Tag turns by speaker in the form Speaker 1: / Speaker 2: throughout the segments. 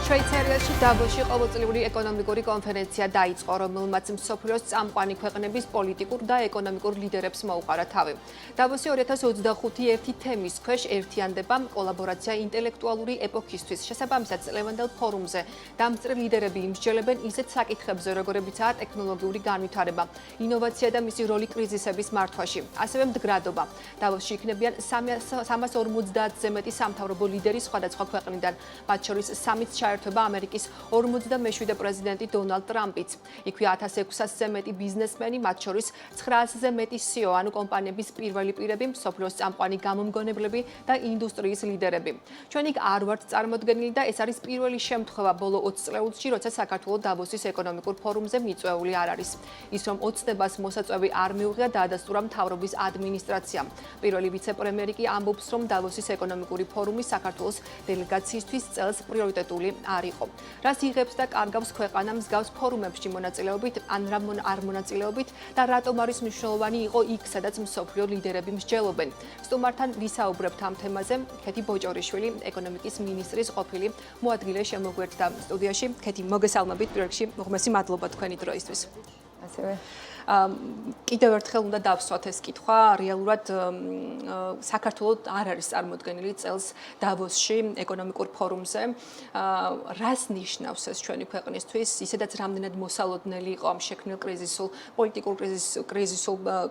Speaker 1: შვეიცარიაში დავოსში ყოველწლიური ეკონომიკური კონფერენცია დაიწყო, რომელმაც მსოფლიოს წამყვანი ქვეყნების პოლიტიკურ და ეკონომიკურ ლიდერებს მოუყარა თავი. დავოსი 2025 ერთი თემის ქვეშ ერთიანდება კოლაბორაცია ინტელექტუალური ეპოქისთვის. შესაბამისად, წლევანდელ ფორუმზე დამწრე ლიდერები იმსჯელებენ ისეთ საკითხებზე, როგორებიცაა ტექნოლოგიური განვითარება, ინოვაცია და მისი როლი კრიზისების მართვაში, ასევე მდგრადობა. დავოსში იქნებიან 350-ზე მეტი სამთავრობო ლიდერი სხვადასხვა ქვეყნიდან, მათ შორის სამიც ჩაერთვება ამერიკის 47 პრეზიდენტი დონალდ ტრამპიც. იქვეა 1600-ზე მეტი ბიზნესმენი, მათ შორის 900-ზე მეტი CEO, ანუ კომპანიების პირველი პირები, მსოფლიოს წამყვანი გამომგონებლები და ინდუსტრიის ლიდერები. ჩვენ იქ არ ვართ წარმოდგენილი და ეს არის პირველი შემთხვევა ბოლო 20 წლეულში, როცა საქართველოს დავოსის ეკონომიკურ ფორუმზე მიწვეული არ არის. ის რომ ოცნებას მოსაწვევი არ მიუღია, დაადასტურა მთავრობის ადმინისტრაციამ. პირველი ვიცე-პრემიერი კი ამბობს, რომ დავოსის ეკონომიკური ფორუმი საქართველოს დელეგაციისთვის წელს პრიორიტეტული არ იყო. რას იღებს და კარგავს ქვეყანა მსგავს ფორუმებში მონაწილეობით ან არ მონაწილეობით და რატომ არის მნიშვნელოვანი იყო იქ, სადაც მსოფლიო ლიდერები მსჯელობენ. სტუმართან ვისაუბრებთ ამ თემაზე. ქეთი ბოჭორიშვილი, ეკონომიკის მინისტრის ყოფილი მოადგილე შემოგვერთდა სტუდიაში. ქეთი, მოგესალმებით პირველ რიგში, უღმესი მადლობა თქვენი დროისთვის.
Speaker 2: ასევე
Speaker 1: კიდევ ერთხელ უნდა დავსვათ ეს კითხვა, რეალურად საქართველოს არ არის წარმოდგენილი წელს დავოსში ეკონომიკურ ფორუმზე. რას ნიშნავს ეს ჩვენი ქვეყნისთვის, ისედაც რამდენად მოსალოდნელი იყო ამ შექმნილ კრიზისულ პოლიტიკურ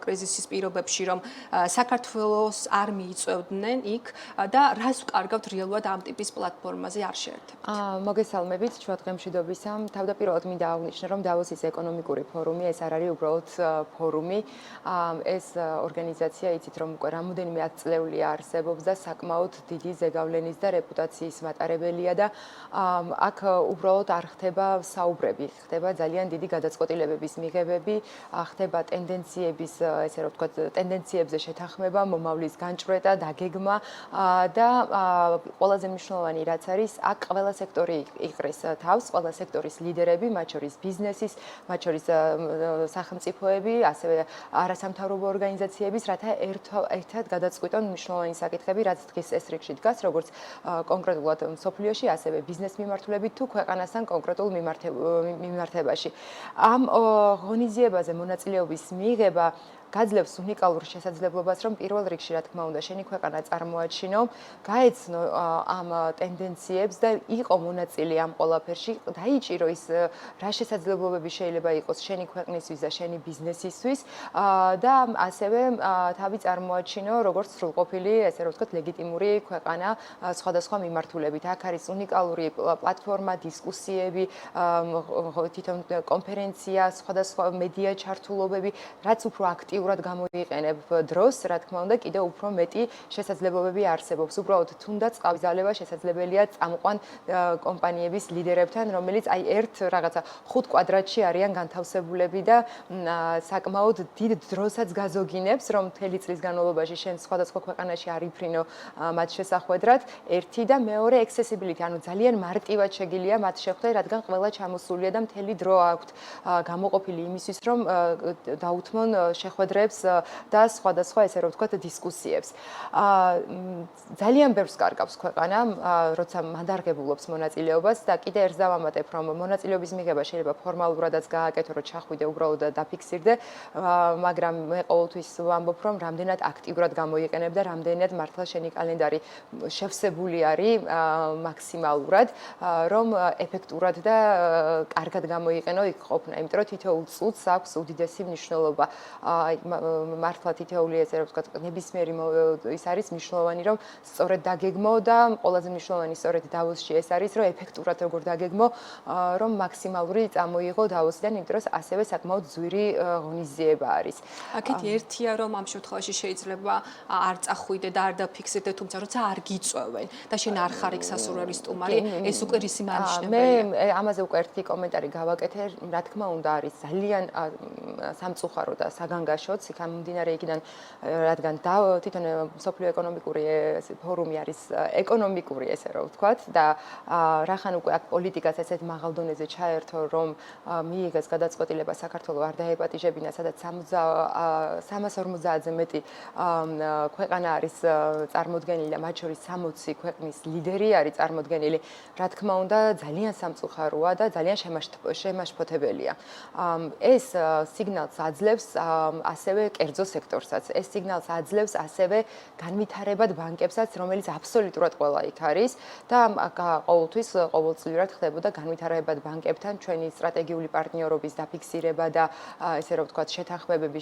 Speaker 1: კრიზისის პირობებში, რომ საქართველოს არ მიიწევდნენ იქ და რას ვკარგავთ რეალურად ამ ტიპის პლატფორმაზე არ შეერთებთ?
Speaker 2: მოგესალმებით, ჩვენ დღემშვიდობისა. თავდაპირველად მინდა აღვნიშნო, რომ დავოსის ეკონომიკური ფორუმი ეს არ არის უბრალოდ ფორუმი. ეს ორგანიზაცია, იცით, რომ უკვე რამოდენიმე ათწლეული არსებობს და საკმაოდ დიდი ზეგავლენის და რეპუტაციის მატარებელია და აქ უბრალოდ არ ხდება საუბრები, ხდება ძალიან დიდი გადაწყვეტილებების მიღებები, ხდება ტენდენციების, ესე რომ ვთქვათ, ტენდენციებზე შეთანხმება, მომავლის განჭვრეტა, დაგეგმა და ყველაზე მნიშვნელოვანი რაც არის, აქ ყველა სექტორი იყრის თავს, ყველა სექტორის ლიდერები, მათ შორის ბიზნესის, მათ შორის სახელმწიფოები, ასევე არასამთავრობო ორგანიზაციების, რათა ერთად გადაწყვიტონ მნიშვნელოვანი საკითხები, რაც დღეს ეს რიგში დგას, როგორც კონკრეტულად მსოფლიოში, ასევე ბიზნეს მიმართულებით თუ ქვეყანასთან კონკრეტულ მიმართებაში. ამ ღონისძიებაზე მონაწილეობის მიღება გაძლევს უნიკალურ შესაძლებლობას, რომ პირველ რიგში, რა თქმა უნდა, შენი ქვეყანა წარმოაჩინო, გაეცნო ამ ტენდენციებს და იყო მონაწილე ამ ყველაფერში, დაიჭირო ის რა შესაძლებლობები შეიძლება იყოს შენი ქვეყნისთვის და შენი ბიზნესისთვის და ასევე თავი წარმოაჩინო, როგორც სრულყოფილი, ესე რომ ვთქვათ, ლეგიტიმური ქვეყანა სხვადასხვა მიმართულებით. აქ არის უნიკალური პლატფორმა, დისკუსიები, თვითონ კონფერენცია, სხვადასხვა მედია ჩართულობები, რაც უფრო აქტიურად გამოიყენებ დროს, რა თქმა უნდა, კიდევ უფრო მეტი შესაძლებლობები არსებობს. უბრალოდ თუნდაც ყავიზალება შესაძლებელია წამყვან კომპანიების ლიდერებთან, რომელიც აი ერთ რაღაცა 5 კვადრატში არიან განთავსებულები და საკმაოდ დიდ დროსაც გაზოგინებს, რომ მთელი წლის განმავლობაში შენ სხვადასხვა ქვეყანაში არ იფრინო მათ შესახვედრად. ერთი და მეორე accessibility, ანუ ძალიან მარტივად შეგიძლია მათ შეხვდე, რადგან ყველა ჩამოსულია და მთელი დრო აქვთ გამოყოფილი იმისთვის, რომ დაუთმონ შეხვედრებს და სხვადასხვა, ესე რომ ვთქვათ, დისკუსიებს. ძალიან ბევრს კარგავს ქვეყანა, როცა მანდარგებულობს მონაწილეობას და კიდე ერთს დავამატებ, რომ მონაწილეობის მიღება შეიძლება ფორმალურადაც გააკეთო, რომ ჩახვიდე უბრალოდ და დაფიქსირდე, მაგრამ მე ყოველთვის ვამბობ, რომ რამდენად აქტიურად გამოიყენებ და რამდენად მართლა შენი კალენდარი შევსებული არის მაქსიმალურად, რომ ეფექტურად და კარგად გამოიყენო იქ ყოფნა, იმიტომ რომ თითოეულ წუთს აქვს უდიდესი მნიშვნელობა. მართლა თითოეული, ესე რომ ვთქვათ, ნებისმიერი ის არის მნიშვნელოვანი, რომ სწორედ დაგეგმო და ყველაზე მნიშვნელოვანი სწორედ დავოსში ეს არის, რომ ეფექტურად როგორ დაგეგმო, რომ მაქსიმალური წამოიღო დავოსიდან, იმიტომ რომ ასევე საკმაოდ ძვირი ღონისძიება არის.
Speaker 1: აქეთ ერთია, რომ ამ შემთხვევაში შეიძლება არ წახვიდე და არ დაფიქსირდე, თუმცა როცა არ გიწვევენ და შენ არ ხარ იქ სასურველი სტუმარი, ეს უკვე რისი მანიშნებელია.
Speaker 2: მე ამაზე უკვე ერთი კომენტარი გავაკეთე, რა თქმა უნდა არის ძალიან სამწუხარო და საგანგაშო, ვაშოთ, იქ ამ მიმდინარე იქიდან რადგან თვითონ მსოფლიო ეკონომიკური ფორუმი არის ეკონომიკური, ესე რომ ვთქვათ და რახან უკვე აქ პოლიტიკას ესეთ მაღალ დონეზე ჩაერთო, რომ მიიღეს გადაწყვეტილება საქართველოს არ დაეპატიჟებინა, სადაც 350-ზე მეტი ქვეყანა არის წარმოდგენილი და მათ შორის 60 ქვეყნის ლიდერი არის წარმოდგენილი. რა თქმა უნდა, ძალიან სამწუხაროა და ძალიან შემაშფოთებელია. ეს სიგნალს აძლევს ასევე კერძო სექტორსაც. ეს სიგნალს აძლევს ასევე განვითარებად ბანკებსაც, რომელიც აბსოლუტურად ყველა იქ არის და ყოველთვის ყოველწლიურად ხდებოდა განვითარებად ბანკებთან ჩვენი სტრატეგიული პარტნიორობის დაფიქსირება და ესე რომ ვთქვათ, შეთანხმებები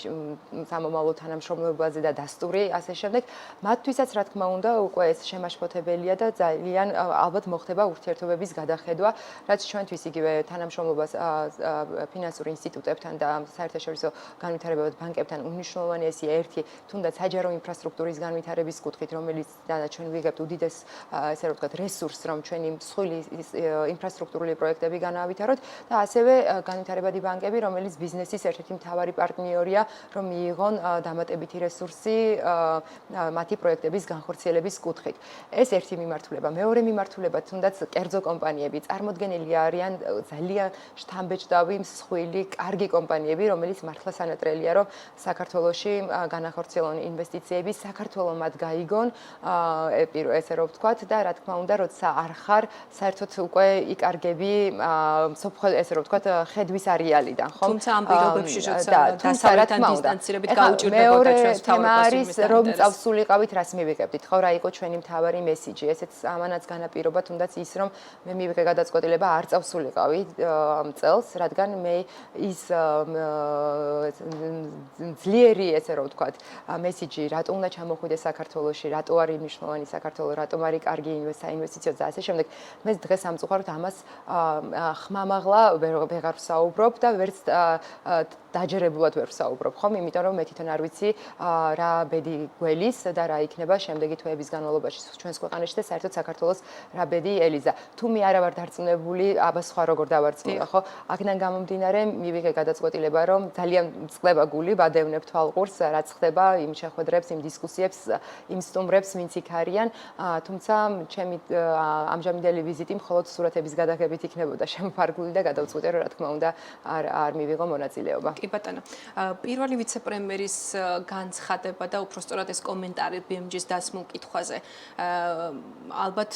Speaker 2: სამომავლო თანამშრომლობაზე და დასტური ასე შემდეგ. მათთვისაც რა თქმა უნდა, უკვე ეს შემაშფოთებელია და ძალიან ალბათ მოხდება ურთიერთობების გადახედვა, რაც ჩვენთვის იგივე თანამშრომლობას ფინანსურ ინსტიტუტებთან და საერთაშორისო განვითარებად ბანკებთან უნიშნულოვანია ერთი, თუნდაც საჯარო ინფრასტრუქტურის განვითარების კუთხით, რომელიც ჩვენ ვიღებთ უდიდეს ესე რომ ვთქვათ, რესურსს, რომ ჩვენი მსხვილი ინფრასტრუქტურული პროექტები განავითაროთ და ასევე განვითარებადი ბანკები, რომელიც ბიზნესის ერთ-ერთი მთავარი პარტნიორია, რომ მიიღონ დამატებითი რესურსი მათი პროექტების განხორციელების კუთხით. ეს ერთი მიმართულება. მეორე მიმართულება, თუნდაც კერძო კომპანიები წარმოდგენილი არიან ძალიან შთამბეჭდავი, მსხვილი, კარგი კომპანიები, რომელიც მართლა სანატრელია, რომ საქართველოში განახორციელონ ინვესტიციები, საქართველოს მათ გაიგონ, ესე რომ ვთქვათ და რა თქმა უნდა, როცა არ ხარ, საერთოდ უკვე იკარგები ესე რომ ვთქვათ, ხედვის არეალიდან, ხო?
Speaker 1: თუმცა ამ პირობებში როცა დასავლეთთან დისტანცირებით გაუჭირდებოდა ჩვენს მთავრობას
Speaker 2: რომ წავსულიყავით, რას მივიღებდით, ხო, რა იყო ჩვენი მთავარი მესიჯი. ესეც ამანაც განაპირობა, თუნდაც ის, რომ მე მივიღე გადაწყვეტილება არ წავსულიყავი ამ წელს, რადგან მე ის ძლიერი, ესე რომ ვთქვათ, მესიჯი, რატო უნდა ჩამოხვიდე საქართველოში, რატო არის მნიშვნელოვანი საქართველო, რატომ არის კარგი საინვესტიციო და ასე შემდეგ. მე დღეს სამწუხაროდ ამას ხმამაღლა ვეღარ ვსაუბრობ და ვერც დაჯერებულად ვერ ვსაუბრობ, ხომ? იმიტომ რომ მე თვითონ არ ვიცი რა ბედი გველის და რა იქნება შემდეგი თვეების განმავლობაში ჩვენს ქვეყანაში და საერთოდ საქართველოს რა ბედი ელიზა. თუ მე არა ვარ დარწმუნებული, აბა სხვა როგორ დავარწმუნო, ხო? აქედან გამომდინარე, მივიღე გადაწყვეტილება, რომ ძალიან წყდება გული, ვადევნებ თვალყურს, რაც ხდება იმ შეხვედრებს, იმ დისკუსიებს, იმ სტუმრებს, ვინც იქ არიან, თუმცა ჩემი ამჟამინდელი ვიზიტი მხოლოდ სურათების გადაღებით იქნებოდა შემოფარგლული და გადავწყვიტე, რომ რა თქმა უნდა არ მივიღო მონაწილეობა.
Speaker 1: კი ბატონო. პირველი ვიცე-პრემიერის განცხადება და უпростоრად ეს კომენტარი BMG-ს დასმულ კითხვაზე. ალბათ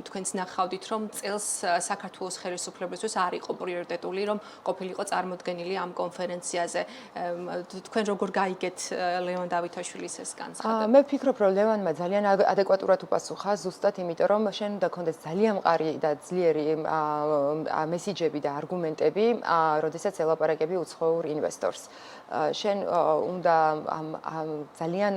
Speaker 1: თქვენც ნახავდით, რომ წელს საქართველოს ხელისუფლებისთვის არ იყო პრიორიტეტული, რომ ყოფილიყო წარმოდგენილი ამ კონფერენციაზე. თქვენ როგორ გაიგეთ ლევან დავითაშვილის ეს განცხადება?
Speaker 2: მე ვფიქრობ, რომ ლევანმა ძალიან ადეკვატურად უპასუხა, ზუსტად იმიტომ, რომ შენ უნდა გქონდეს ძალიან მყარი და ძლიერი მესიჯები და არგუმენტები, როდესაც ელაპარაკები უცხოურ ინვესტორს. შენ უნდა ძალიან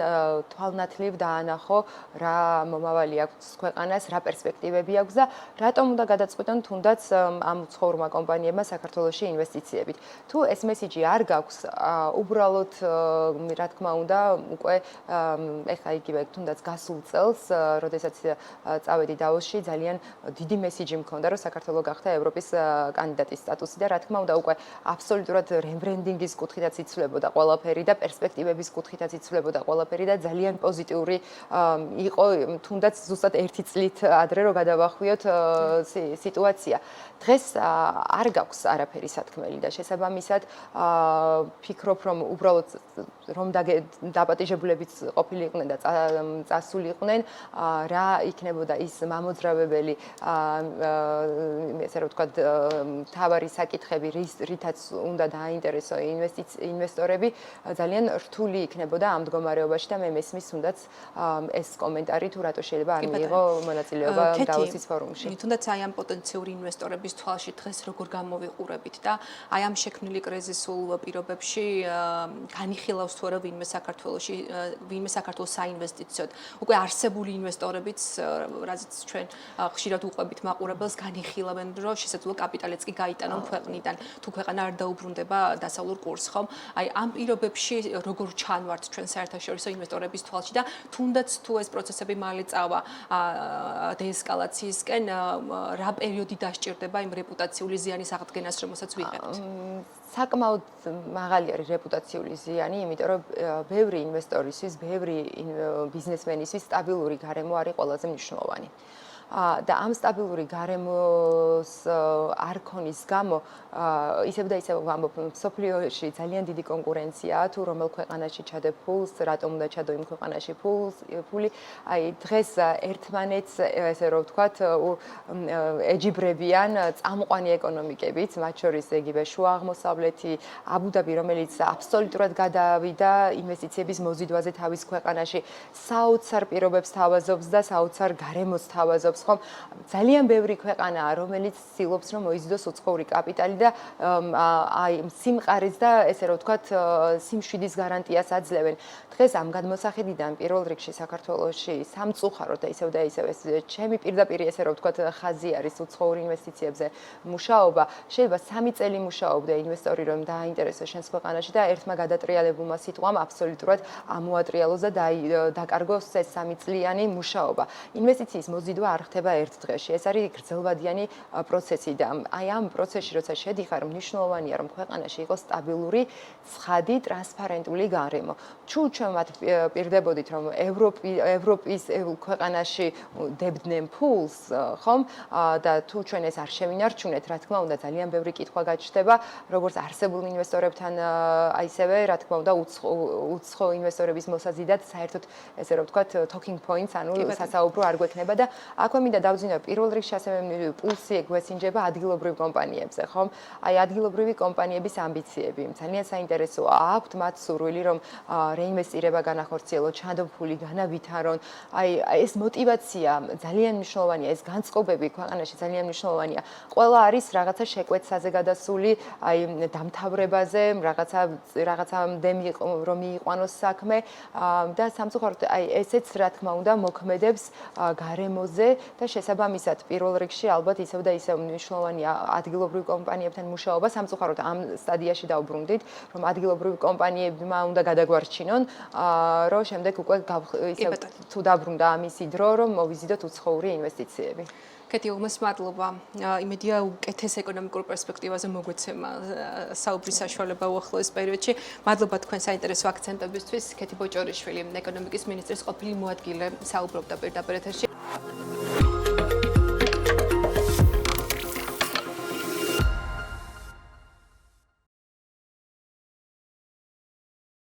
Speaker 2: თვალნათლივ დაანახო, რა მომავალი აქვს ქვეყანას, რა პერსპექტივები აქვს და რატომ უნდა გადაწყვეტონ თუნდაც ამ უცხოურმა კომპანიებმა საქართველოში ინვესტიციებით. თუ ეს მესიჯი არ გაქვს, უბრალოდ რა თქმა უნდა, უკვე ეხლა იგივე თუნდაც გასულ წელს, როდესაც წავედი დავოსში, ძალიან დიდი მესიჯი მქონდა, რომ საქართველო გახდა ევროპის კანდიდატის სტატუსი და რა თქმა უნდა, უკვე აბსოლუტურად რემბრენდინგის კუთხითაც იცვლებოდა ყველაფერი და პერსპექტივების კუთხითაც იცვლებოდა ყველაფერი და ძალიან პოზიტიური იყო, თუნდაც ზუსტად 1 წლით ადრე რომ გადავახვიოთ სიტუაცია. დღეს არ გაქვს არაფერი სათქმელი და შესაბამისად ფიქრობ, რომ უბრალოდ რომ დაპატიჟებულებიც ყოფილიყვნენ და წასულიყვნენ, რა იქნებოდა ის მამოძრავებელი ესე რომ ვთქვათ, თავარი საკითხები, რითაც უნდა დააინტერესო ინვესტორები, ძალიან რთული იქნებოდა ამ მდგომარეობაში და მე მესმის თუნდაც ეს კომენტარი თუ რატო შეიძლება არ მიიღო მონაწილეობა დავოსის ფორუმში.
Speaker 1: თუნდაც აი ამ პოტენციური ინვესტორების თვალში დღეს როგორ გამოვიყურებით და აი ამ შექმნილი კრიზისულ პირობებში განიხილავს თუ არა ვინმე საქართველოს საინვესტიციოდ უკვე არსებული ინვესტორებიც, რაზეც ჩვენ ხშირად უყვებით მაყურებელს, განიხილავენ, რომ შესაძლოა კაპიტალიც კი გაიტანონ ქვეყნიდან, თუ ქვეყანა არ დაუბრუნდება დასავლურ კურსს, ხომ? აი ამ პირობებში როგორ ჩანვართ ჩვენ საერთაშორისო ინვესტორების თვალში და თუნდაც თუ ეს პროცესები მალე წავა დეესკალაციისკენ, რა პერიოდი დასჭირდება იმ რეპუტაციული ზიანის აღდგენას, რომელსაც ვიღებთ?
Speaker 2: საკმაოდ მაღალი არის რეპუტაციული ზიანი, იმიტომ რომ ბევრი ინვესტორისთვის, ბევრი ბიზნესმენისთვის სტაბილური გარემო არის ყველაზე მნიშვნელოვანი. და ამ სტაბილური გარემოს არ ქონის გამო ისევ და ისევ ვამბობ, მსოფლიოში ძალიან დიდი კონკურენციაა, თუ რომელ ქვეყანაში ჩადე ფულს, რატომ უნდა ჩადო იმ ქვეყანაში ფული. აი დღეს ერთმანეთს ესე რომ ვთქვათ, ეჯიბრებიან წამყვანი ეკონომიკებიც, მათ შორის იგივე შუა აღმოსავლეთი, აბუ-დაბი, რომელიც აბსოლუტურად გადავიდა ინვესტიციების მოზიდვაზე თავის ქვეყანაში, საოცარ პირობებს თავაზობს და საოცარ გარემოს თავაზობს. ძალიან ბევრი ქვეყანაა, რომელიც ცდილობს რომ მოიზიდოს უცხოური კაპიტალი და აი სიმყარის და ესე რომ ვთქვათ, სიმშვიდის გარანტიას აძლევენ. დღეს ამ გადმოსახედიდან პირველ რიგში საქართველოში სამწუხაროდ და ისევ ეს ჩემი პირდაპირი ესე რომ ვთქვათ, ხაზი არის უცხოურ ინვესტიციებზე მუშაობა. შეიძლება 3 წელი მუშაობდა ინვესტორი რომ დააინტერესოს შენს ქვეყანაში და ერთმა გადატრიალებულმა სიტყვამ აბსოლუტურად ამოატრიალოს და დაკარგოს ეს 3 წლიანი მუშაობა. ინვესტიციის მოზიდვა არ ხდება ერთ დღეში. ეს არის გრძელვადიანი პროცესი და აი ამ პროცესში როცა შედიხარ, მნიშვნელოვანია რომ ქვეყანაში იყოს სტაბილური, ცხადი, ტრანსპარენტული გარემო. ჩვენ მათ პირდებოდით რომ ევროპის ქვეყანაში დებდნენ ფულს, ხომ? და თუ ჩვენ ეს არ შევინარჩუნეთ, რა თქმა უნდა, ძალიან ბევრი კითხვა გაჩნდება, როგორც არსებულ ინვესტორებთან, აისევე, რა თქმა უნდა, უცხო ინვესტორების მოსაზიდად საერთოდ ესე რომ ვთქვათ, talking points, ანუ სასაუბრო არ გვექნება და აქვე მინდა დავძინო პირველ რიგში ასევე პულსი გვესინჯება ადგილობრივ კომპანიებზე, ხომ? აი ადგილობრივი კომპანიების ამბიციები. ძალიან საინტერესოა, აქვთ მათ სურვილი რომ რეინვესტირება განახორციელონ, ჩადონ ფული, განავითარონ. აი ეს мотиваცია ძალიან მნიშვნელოვანია, ეს განწყობები ქვეყანაში ძალიან მნიშვნელოვანია. ყველა არის რაღაცა შეკვეცაზე გადასული, აი დამთავრებაზე, რაღაცამდე რომ მიიყვანოს საქმე და სამწუხაროდ აი ესეც რა თქმა უნდა მოქმედებს გარემოზე და შესაბამისად პირველ რიგში ალბათ ისევ და ისევ მნიშვნელოვანია ადგილობრივ კომპანიებთან მუშაობა. სამწუხაროდ ამ სტადიაში დავბრუნდით, რომ ადგილობრივ კომპანიებმა უნდა გადაგვარჩინონ, რომ შემდეგ უკვე ისევ თუ დაბრუნდა ამისი დრო, რომ მოვიზიდოთ უცხოური ინვესტიციები.
Speaker 1: კეთი, უგმეს მადლობა. იმედია უკეთეს ეკონომიკურ პერსპექტივაზე მოგვეცემა საუბრის საშუალება უახლოეს პერიოდში. მადლობა თქვენ საინტერესო აქცენტებისთვის. კეთი ბოჭორიშვილი, ეკონომიკის მინისტრის ყოფილი მოადგილე, საუბრობდა პირდაპირ ეთერში.